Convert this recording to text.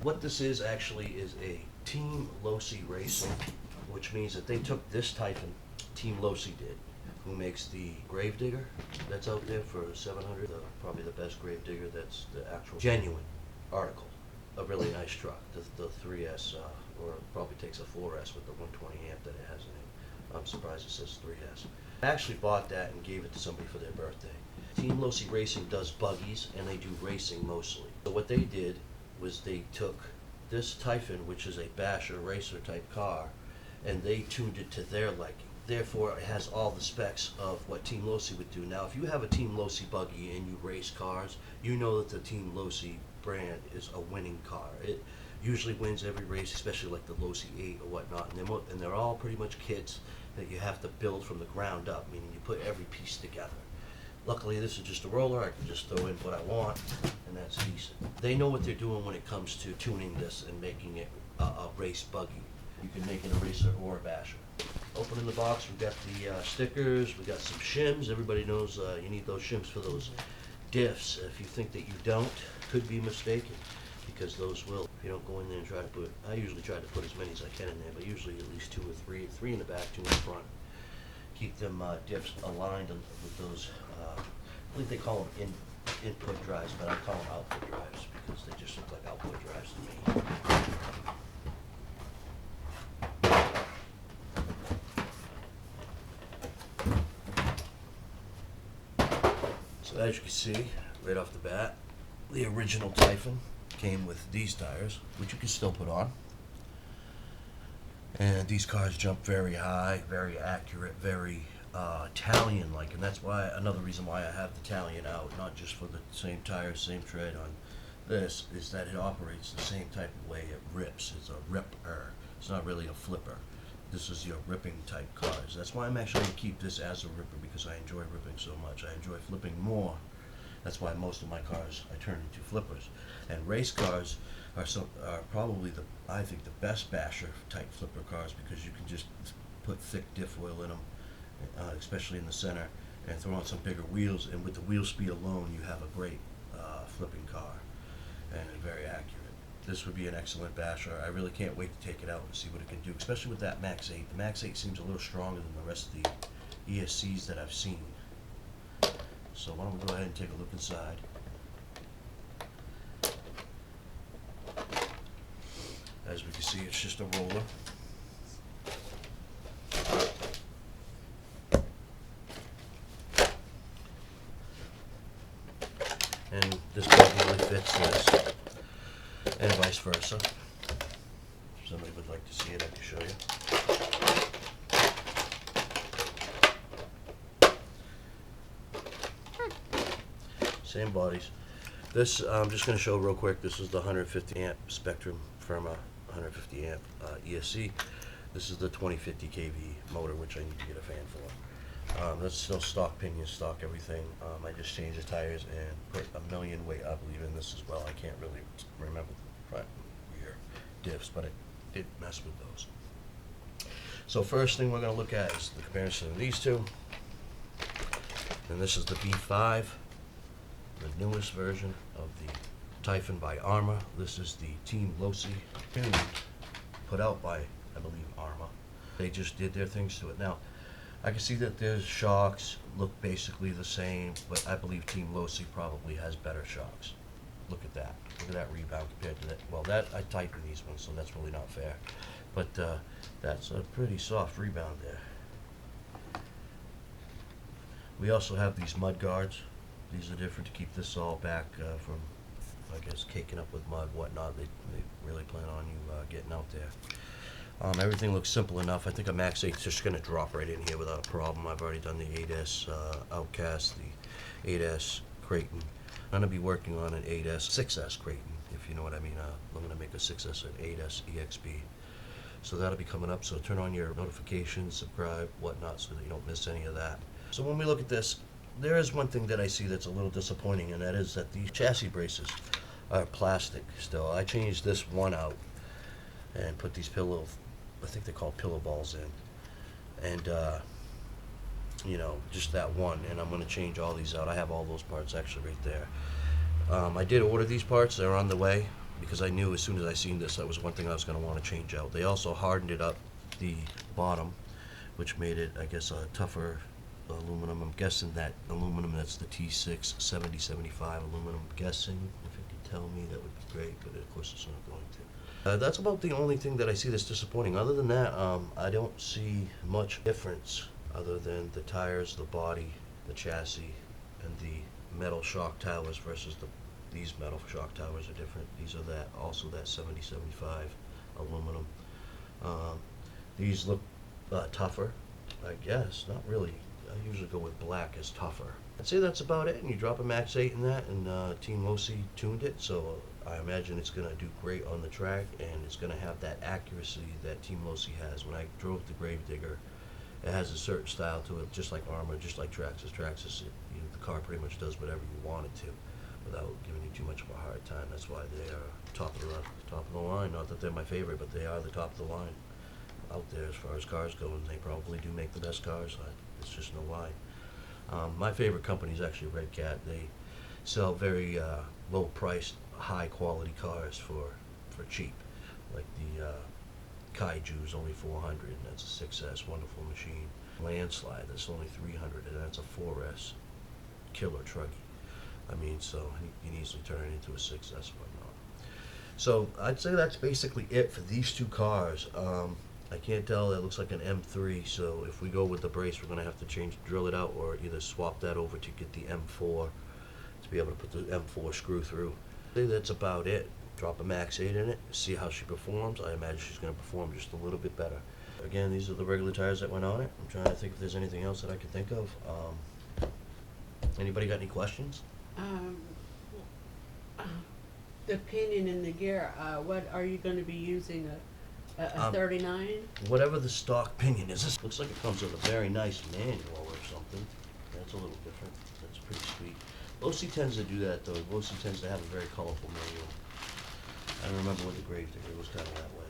What this is actually is a Team Losi racing, which means that they took this Typhon, Team Losi did, who makes the Gravedigger that's out there for 700, probably the best Gravedigger that's the actual genuine article. A really nice truck, the 3S, or it probably takes a 4S with the 120 amp that it has in it. I'm surprised it says 3S. I actually bought that and gave it to somebody for their birthday. Team Losi Racing does buggies, and they do racing mostly. So what they did was they took this Typhon, which is a basher racer type car, and they tuned it to their liking. Therefore, it has all the specs of what Team Losi would do. Now, if you have a Team Losi buggy and you race cars, you know that the Team Losi brand is a winning car. It usually wins every race, especially like the Losi 8 or whatnot. And they're all pretty much kits that you have to build from the ground up, meaning you put every piece together. Luckily, this is just a roller. I can just throw in what I want, and that's decent. They know what they're doing when it comes to tuning this and making it a race buggy. You can make it a racer or a basher. Opening the box, we've got the stickers, we've got some shims. Everybody knows you need those shims for those diffs. If you think that you don't, could be mistaken, because those will. If you don't go in there and try to put, I usually try to put as many as I can in there, but usually at least 2 or 3, 3 in the back, 2 in the front. Keep them diffs aligned with those, I believe they call them input drives, but I call them output drives because they just look like output drives to me. So as you can see, right off the bat, the original Typhon came with these tires, which you can still put on. And these cars jump very high, very accurate, very Talion-like, and that's why another reason why I have the Talion out, not just for the same tire, same tread on this, is that it operates the same type of way it rips. It's a ripper. It's not really a flipper. This is your ripping type cars. That's why I'm actually going to keep this as a ripper, because I enjoy ripping so much. I enjoy flipping more. That's why most of my cars I turn into flippers. And race cars are probably I think the best basher type flipper cars, because you can just put thick diff oil in them, especially in the center, and throw on some bigger wheels, and with the wheel speed alone you have a great flipping car, and very accurate. This would be an excellent basher. I really can't wait to take it out and see what it can do, especially with that Max 8. The Max 8 seems a little stronger than the rest of the ESCs that I've seen. So why don't we go ahead and take a look inside. As we can see, it's just a roller. And this buggy really fits this, and vice versa. If somebody would like to see it, I can show you. Same bodies. This, I'm just going to show real quick. This is the 150 amp Spectrum Arrma 150 amp ESC. This is the 2050 kV motor, which I need to get a fan for. That's still stock pinion, stock everything. I just changed the tires and put a million weight, I believe, in this as well. I can't really remember the front rear diffs, but it did mess with those. So first thing we're going to look at is the comparison of these two. And this is the V5, the newest version of the Typhon by Arrma. This is the Team Losi tuned, put out by, I believe, Arrma. They just did their things to it. Now, I can see that their shocks look basically the same, but I believe Team Losi probably has better shocks. Look at that. Look at that rebound compared to that. Well, that I tightened these ones, so that's really not fair. But that's a pretty soft rebound there. We also have these mud guards. These are different to keep this all back from, I guess, caking up with mud, whatnot. They really plan on you getting out there. Everything looks simple enough. I think a Max 8 is just going to drop right in here without a problem. I've already done the 8S Outcast, the 8S Creighton. I'm going to be working on an 8S, 6S Creighton, if you know what I mean. I'm going to make a 6S and 8S EXB. So that'll be coming up. So turn on your notifications, subscribe, whatnot, so that you don't miss any of that. So when we look at this, there is one thing that I see that's a little disappointing, and that is that these chassis braces are plastic still. I changed this one out and put these I think they're called pillow balls in, and you know, just that one, and I'm going to change all these out. I have all those parts actually right there. I did order these parts. They're on the way. because I knew as soon as I seen this, that was one thing I was going to want to change out. They also hardened it up, the bottom, which made it, I guess, a tougher aluminum. I'm guessing that aluminum, that's the T6 7075 aluminum. I'm guessing. If you could tell me, that would be great, but of course it's not going to. That's about the only thing that I see that's disappointing. Other than that, I don't see much difference other than the tires, the body, the chassis, and the metal shock towers versus these metal shock towers are different. These are also that 7075 aluminum. These look tougher, I guess. Not really. I usually go with black as tougher. I'd say that's about it. And you drop a Max 8 in that, and Team Losi tuned it, so I imagine it's going to do great on the track, and it's going to have that accuracy that Team Losi has. When I drove the Gravedigger, it has a certain style to it, just like Arrma, just like Traxxas. Traxxas, the car pretty much does whatever you want it to, without giving you too much of a hard time. That's why they are top of the line. Not that they're my favorite, but they are the top of the line out there as far as cars go, and they probably do make the best cars. It's just no lie. My favorite company is actually Red Cat. They sell very low-priced, high-quality cars for cheap, like the Kaiju is only $400, and that's a 6S, wonderful machine. Landslide, that's only $300, and that's a 4S, killer truggy. I mean, so you can easily turn it into a 6S, whatnot. So I'd say that's basically it for these two cars. I can't tell, that looks like an M3, so if we go with the brace, we're going to have to drill it out, or either swap that over to get the M4, to be able to put the M4 screw through. I think that's about it. Drop a Max 8 in it, see how she performs. I imagine she's going to perform just a little bit better. Again, these are the regular tires that went on it. I'm trying to think if there's anything else that I can think of. Anybody got any questions? The pinion and the gear, what are you going to be using? A 39? Whatever the stock pinion is. This looks like it comes with a very nice manual or something. That's a little different. That's pretty sweet. Losi tends to do that, though. Losi tends to have a very colorful manual. I remember with the Gravedigger, it was kind of that way.